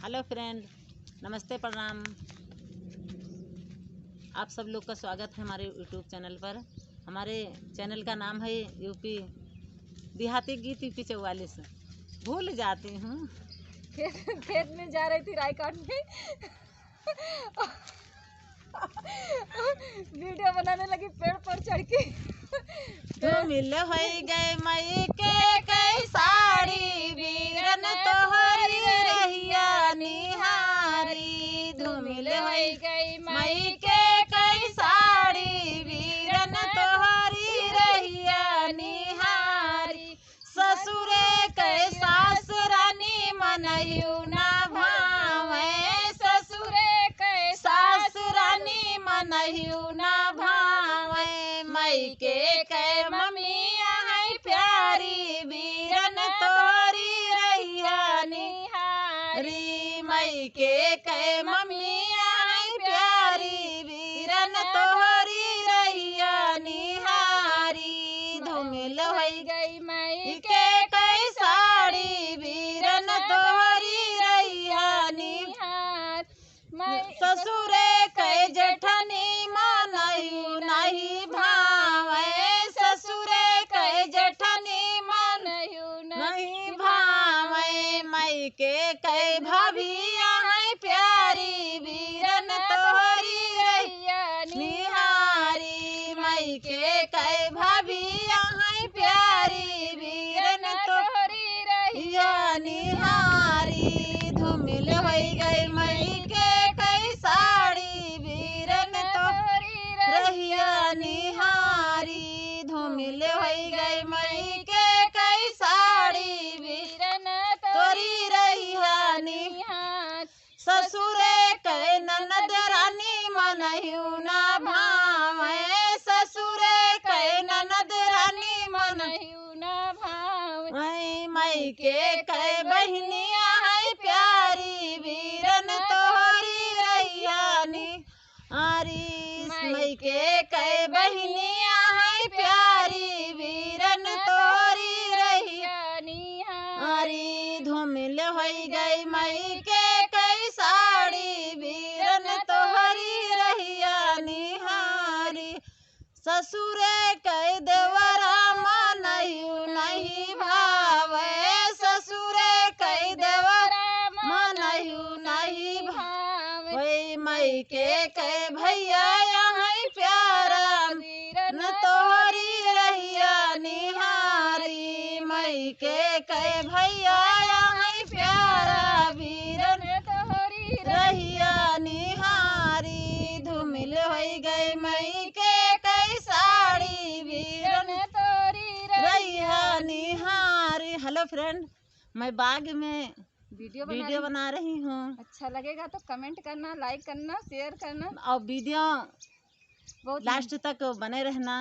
Hello friend, नमस्ते, प्रणाम। आप सब लोग का स्वागत है हमारे यूट्यूब चैनल पर। हमारे चैनल का नाम है यूपी देहाती गीत यूपी 44। भूल जाती हूँ। खेत में जा रही थी राय काटने वीडियो बनाने लगी पेड़ पर चढ़ के। धूमिल हो गए मई के कई साड़ी वीरन तोहरी रहिया निहारी। धूमिल हो गई मई के कई साड़ी वीरन तोहरी रहिया निहारी। ससुरे कै सास रानी मनयू ना भावे। ससुरे कै सास रानी मनयू ना भावे। मई के कै मम्मिया है प्यारी वीरन तोहरी रहिया निहारी। मई के कै मम्मिया है प्यारी वीरन तोहरी रहिया निहारी। धूमिल हो गई मई के कई साड़ी वीरन तोहरी रहिया निहार। ससुरे कै जेठनी मनयू नहीं भावे। ससुरे कै जेठनी मनयू नहीं भावे। मई के कै भाभिया है प्यारी वीरन तोहरी रहिया निहारी। मई के कै भाभिया है प्यारी वीरन तोहरी रहिया निहारी। धूमिल हो गई मई के कई साड़ी वीरन तोहरी रहिया निहारी। धूमिल हो गई मई के कई साड़ी वीरन तोहरी रहिया निहार। ससुरे कै ननद रानी मनयू ना भावे। ससुरे कै ननद रानी मनयू ना भावे। मई के कै बहनिया है प्यारी वीरन तोहरी रहिया निहारी। मई के कै बहनिया है प्यारी वीरन तोहरी रहिया निहारी। धूमिल हो गई मई के कई साड़ी वीरन तोहरी रहिया निहारी। ससुरे कै देवरा मनयू नहीं भावे। ससुरे कै देवरा मनयू नहीं भावे। मई के कै भैया है प्यारा वीरन तोहरी रहिया निहारी। मई के कै भैया है प्यारा वीरन तोहरी रहिया निहारी। धूमिल हो गई मई के कई साड़ी वीरन तोहरी रहिया निहारी। हेलो फ्रेंड, मैं बाग में वीडियो बना रही हूँ। अच्छा लगेगा तो कमेंट करना, लाइक करना, शेयर करना और वीडियो बहुत लास्ट तक बने रहना।